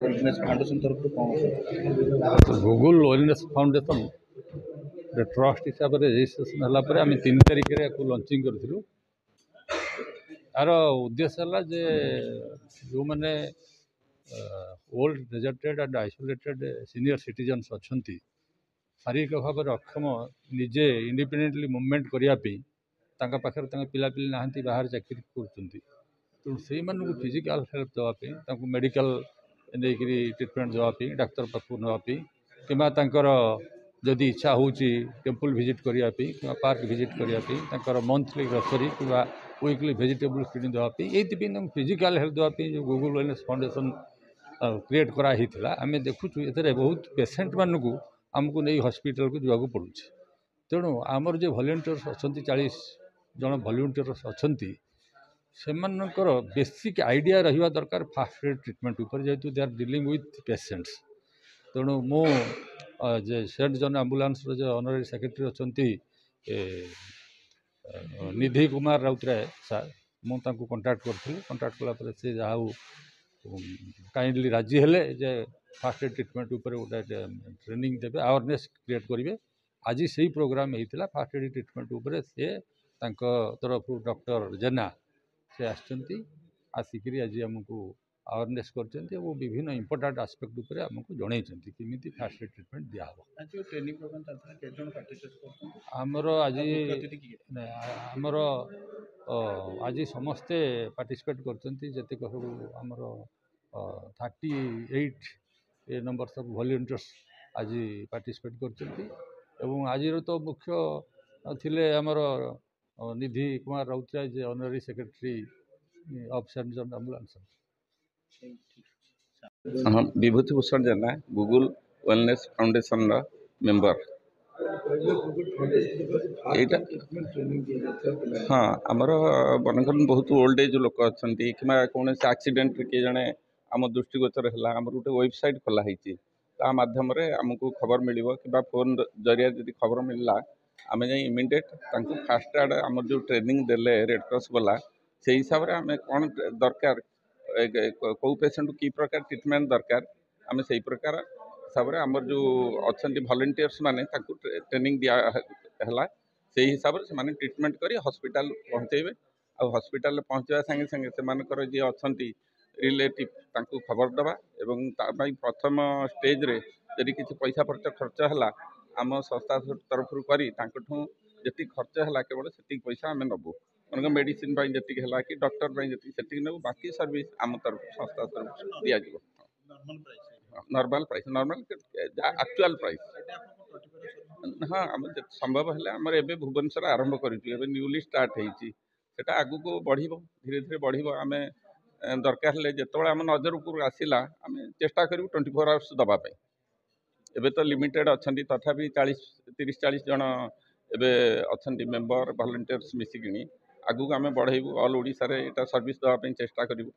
Wellness foundation तरफ कौन guggul wellness foundation trust हिसाब से रेजिट्रेसन है आम 3 तारिख में लंचिंग करूँ। तार उद्देश्य है जे जो मैंने old deserted and isolated senior citizens अच्छा शारीरिक भाव में अक्षम निजे इंडिपेंडेंटली मूवमेंट करने पाखे पिलापिली ना बाहर चाकरी कर से फिजिकल हेल्प देवाई मेडिकल नहीं ट्रिटमेंट देवाई डाक्तर पाखु नापी कि जदि इच्छा हो टेम्पल विजिट करने कि पार्क विजिट करने मंथली ग्रोसरी कि वीकली वेजिटेबल किणी देवाई ये फिजिकल हेल्प देवाई जो गूगल वेलनेस फाउंडेशन क्रिएट कराई आम देखुँ ये बहुत पेसेंट मानू आमको नहीं हॉस्पिटल को जावाक पड़ू। तेणु आमर जो वॉलंटियर्स अच्छा 40 जन वॉलंटियर्स अच्छा से बेसिक आइडिया रहा दरकार फास्ट एड ट्रिटमेंट उपर जेहेतु they are dealing with patients. तेणु मु सेंट जन आम्बुलांस जो ऑनररी सेक्रेटरी अच्छा निधि कुमार राउतराय सार मुझे कंटाक्ट करी कंटाक्ट कलापर से जहाँ काइंडली राजी हेले जे फास्ट एड ट्रिटमेंट उपर गोटे ट्रेनिंग देवे अवेयरनेस क्रिएट करेंगे। आज से ही प्रोग्राम होता फास्ट एड ट्रिटमेंट उपर से तरफ डॉक्टर जेना से आसिक आज आमको अवेयरनेस कर विभिन्न इंपोर्टाट आस्पेक्ट उपर आमको जन कि फास्ट एड ट्रिटमेंट दिहब। आमर आज आमर आज समस्ते पार्टिसिपेट करते आमर 38 नंबर्स ऑफ वॉलंटियर्स आज पार्टिसिपेट कर आज तो मुख्य थिले आमर निधि कुमार राउतराय जे honorary secretary of saint John ambulance. Bibhuti Bhushan Jena Google wellness foundation member हाँ आमर बनकर बहुत ओल्ड एज लोक अच्छा कि कौन से एक्सीडेंट किए जड़े आम दृष्टिगोचर है आम गोटे वेबसाइट खोलाई मध्यम आमको खबर मिल कि फोन जरिया जी खबर मिलला आम जा इमिडिएट फास्ट एड आम जो ट्रेनिंग देले रेड क्रॉस वाला से हिसाब से आम कौन दरकार कौ पेसेंट की प्रकार ट्रिटमेंट दरकार आम से प्रकार हिसाब से आमर जो अच्छा वॉलंटियर्स माने ट्रेनिंग दिया से हिसाब से ट्रिटमेंट कर हॉस्पिटल पहुँचेबे आ हॉस्पिटल पहुँचा संगे संगे से जी अच्छा रिलेटिव खबर दबा एवं प्रथम स्टेज रे यदि किसी पैसा खर्च है आम संस्था तरफ जी खर्च है केवल से पैसा आम नबू मन मेडिसिन जी है कि डॉक्टर जी नबू बाकी सर्विस आम तरफ संस्था तरफ दि normal price normal actual price हाँ आम संभव है आम एवं भुवनेश्वर आरंभ कर न्यूली स्टार्ट होता आगू को बढ़ धीरे धीरे बढ़ आम दरकार जो आम नजर उपरू आसला आम चेष्टा करूँ 24 आवर्स दवापाई एवं तो लिमिटेड अच्छा तथापि 30-40 जन एवं अच्छा मेंबर वॉलंटियर्स मिसिकी आगू आम बढ़ेबू ऑल ओडिशा रे एटा सर्विस दवापाई चेष्टा करूँ।